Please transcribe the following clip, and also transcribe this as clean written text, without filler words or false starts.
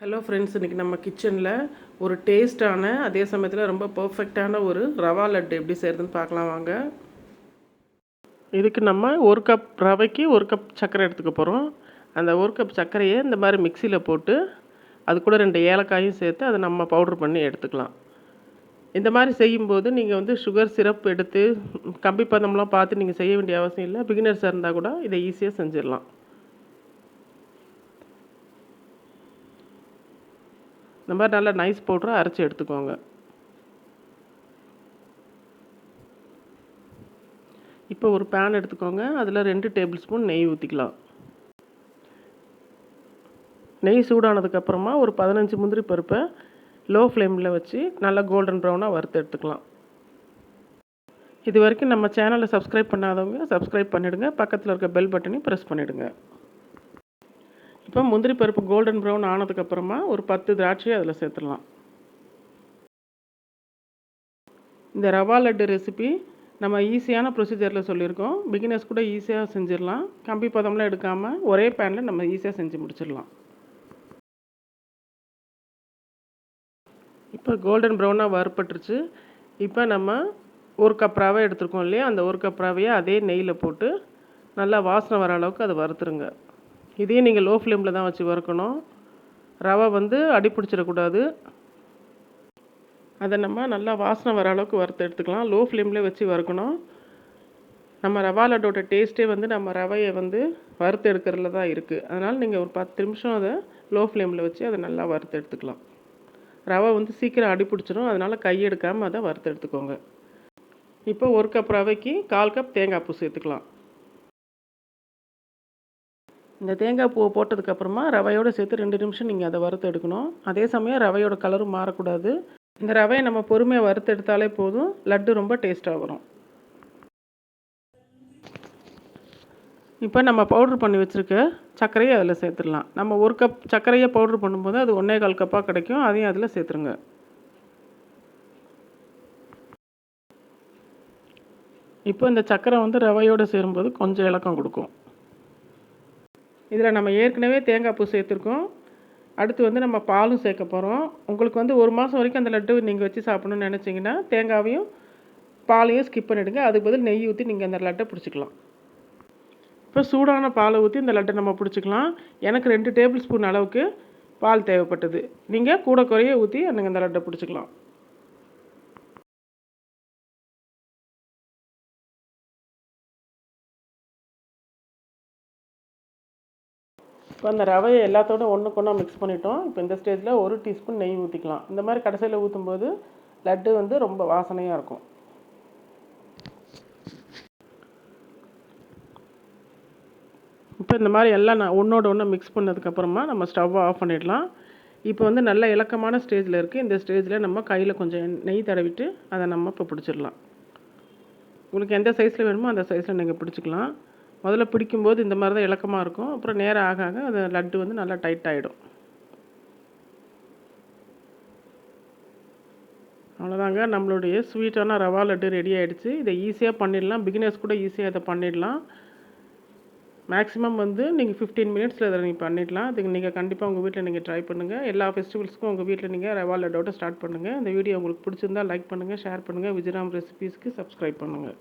Hello friends, இன்றைக்கி நம்ம கிச்சனில் ஒரு டேஸ்ட்டான அதே சமயத்தில் ரொம்ப பர்ஃபெக்டான ஒரு ரவா லட்டு எப்படி செய்கிறதுன்னு பார்க்கலாம் வாங்க. இதுக்கு நம்ம 1 கப் ரவைக்கு 1 கப் சர்க்கரை எடுத்துக்க போகிறோம். அந்த 1 கப் சர்க்கரையை இந்த மாதிரி மிக்சியில் போட்டு அது கூட 2 ஏலக்காயும் சேர்த்து அதை நம்ம பவுட்ரு பண்ணி எடுத்துக்கலாம். இந்த மாதிரி செய்யும்போது நீங்கள் வந்து சுகர் சிரப் எடுத்து கம்பி பதம்லாம் பார்த்து நீங்கள் செய்ய வேண்டிய அவசியம் இல்லை. பிகினர்ஸாக இருந்தால் கூட இதை ஈஸியாக செஞ்சிடலாம். இந்த மாதிரி நல்லா நைஸ் பவுடரை அரைச்சி எடுத்துக்கோங்க. இப்போ ஒரு பேன் எடுத்துக்கோங்க. அதில் 2 டேபிள் ஸ்பூன் நெய் ஊற்றிக்கலாம். நெய் சூடானதுக்கப்புறமா ஒரு 15 முந்திரி பருப்பை லோ ஃப்ளேமில் வச்சு நல்லா கோல்டன் ப்ரௌனாக வறுத்து எடுத்துக்கலாம். இது வரைக்கும் நம்ம சேனலை சப்ஸ்கிரைப் பண்ணாதவங்க சப்ஸ்கிரைப் பண்ணிவிடுங்க. பக்கத்தில் இருக்க பெல் பட்டனையும் ப்ரெஸ் பண்ணிவிடுங்க. இப்போ முந்திரி பருப்பு கோல்டன் ப்ரௌன் ஆனதுக்கப்புறமா ஒரு 10 திராட்சையை அதில் சேர்த்துடலாம். இந்த ரவா லட்டு ரெசிபி நம்ம ஈஸியான ப்ரொசீஜரில் சொல்லியிருக்கோம். பிகினர்ஸ் கூட ஈஸியாக செஞ்சிடலாம். கம்பி பதம்லாம் எடுக்காமல் ஒரே பேனில் நம்ம ஈஸியாக செஞ்சு முடிச்சிடலாம். இப்போ கோல்டன் ப்ரௌனாக வறுப்பட்டுருச்சு. இப்போ நம்ம 1 கப் ரவை எடுத்துருக்கோம் இல்லையா, அந்த 1 கப் ரவையை அதே நெய்யில் போட்டு நல்லா வாசனை வர அளவுக்கு அதை வறுத்துருங்க. இதையும் நீங்கள் லோ ஃப்ளேமில் தான் வச்சு வறுக்கணும். ரவை வந்து அடி பிடிச்சிடக்கூடாது. அதை நம்ம நல்லா வாசனை வர அளவுக்கு வறுத்து எடுத்துக்கலாம். லோ ஃப்ளேம்லேயே வச்சு வறுக்கணும். நம்ம ரவா லட்டோட டேஸ்ட்டே வந்து நம்ம ரவையை வந்து வறுத்து எடுக்கிறதுல தான் இருக்குது. அதனால் நீங்கள் ஒரு 10 நிமிஷம் அதை லோ ஃப்ளேமில் வச்சு அதை நல்லா வறுத்து எடுத்துக்கலாம். ரவை வந்து சீக்கிரம் அடி பிடிச்சிடும். அதனால் கையெடுக்காமல் அதை வறுத்து எடுத்துக்கோங்க. இப்போ 1 கப் ரவைக்கு 1/4 கப் தேங்காய் பூ சேர்த்துக்கலாம். இந்த தேங்காய் பூவை போட்டதுக்கப்புறமா ரவையோடு சேர்த்து 2 நிமிஷம் நீங்கள் அதை வறுத்து எடுக்கணும். அதே சமயம் ரவையோட கலரும் மாறக்கூடாது. இந்த ரவையை நம்ம பொறுமையாக வறுத்து எடுத்தாலே போதும். லட்டு ரொம்ப டேஸ்ட்டாக வரும். இப்போ நம்ம பவுட்ரு பண்ணி வச்சுருக்க சர்க்கரையை அதில் சேர்த்துடலாம். நம்ம 1 கப் சர்க்கரையை பவுட்ரு பண்ணும்போது அது 1/4 கப்பாக கிடைக்கும். அதையும் அதில் சேர்த்துருங்க. இப்போ இந்த சர்க்கரை வந்து ரவையோடு சேரும்போது கொஞ்சம் இலக்கம் கொடுக்கும். இதில் நம்ம ஏற்கனவே தேங்காய் பூ சேர்த்துருக்கோம். அடுத்து வந்து நம்ம பாலும் சேர்க்க போகிறோம். உங்களுக்கு வந்து 1 மாதம் வரைக்கும் அந்த லட்டு நீங்கள் வச்சு சாப்பிடணும்னு நினச்சிங்கன்னா தேங்காவையும் பாலையும் ஸ்கிப் பண்ணிவிடுங்க. அதுக்கு பதில் நெய் ஊற்றி நீங்கள் அந்த லட்டை பிடிச்சிக்கலாம். இப்போ சூடான பாலை ஊற்றி இந்த லட்டை நம்ம பிடிச்சிக்கலாம். எனக்கு 2 டேபிள் ஸ்பூன் அளவுக்கு பால் தேவைப்பட்டது. நீங்கள் கூட குறைய ஊற்றி எனக்கு அந்த லட்டை பிடிச்சிக்கலாம். இப்போ அந்த ரவையை எல்லாத்தோட ஒன்றுக்கு ஒன்றா மிக்ஸ் பண்ணிட்டோம். இப்போ இந்த ஸ்டேஜில் 1 டீஸ்பூன் நெய் ஊற்றிக்கலாம். இந்த மாதிரி கடைசியில் ஊற்றும்போது லட்டு வந்து ரொம்ப வாசனையாக இருக்கும். இப்போ இந்த மாதிரி எல்லாம் ஒன்றோட ஒன்று மிக்ஸ் பண்ணதுக்கப்புறமா நம்ம ஸ்டவ்வை ஆஃப் பண்ணிடலாம். இப்போ வந்து நல்ல இலக்கமான ஸ்டேஜில் இருக்குது. இந்த ஸ்டேஜில் நம்ம கையில் கொஞ்சம் நெய் தடவிட்டு அதை நம்ம இப்போ பிடிச்சிடலாம். உங்களுக்கு எந்த சைஸில் வேணுமோ அந்த சைஸில் நீங்கள் பிடிச்சிக்கலாம். முதல்ல பிடிக்கும்போது இந்த மாதிரி தான் இலக்கமாக இருக்கும். அப்புறம் நேரம் ஆக ஆக அது லட்டு வந்து நல்லா டைட் ஆகிடும். அவ்வளோதாங்க, நம்மளுடைய ஸ்வீட்டான ரவா லட்டு ரெடி ஆகிடுச்சு. இதை ஈஸியாக பண்ணிடலாம். பிகினர்ஸ் கூட ஈஸியாக இதை பண்ணிடலாம். மேக்ஸிமம் வந்து நீங்கள் 15 மினிட்ஸில் இதை நீங்கள் பண்ணிடலாம். அதுக்கு நீங்கள் கண்டிப்பாக உங்கள் வீட்டில் நீங்கள் ட்ரை பண்ணுங்கள். எல்லா ஃபெஸ்டிவல்ஸ்க்கும் உங்கள் வீட்டில் நீங்கள் ரவா லட்டோட ஸ்டார்ட் பண்ணுங்கள். இந்த வீடியோ உங்களுக்கு பிடிச்சிருந்தால் லைக் பண்ணுங்கள், ஷேர் பண்ணுங்கள். விஜயராம் ரெசிபீஸ்க்கு சப்ஸ்கிரைப் பண்ணுங்கள்.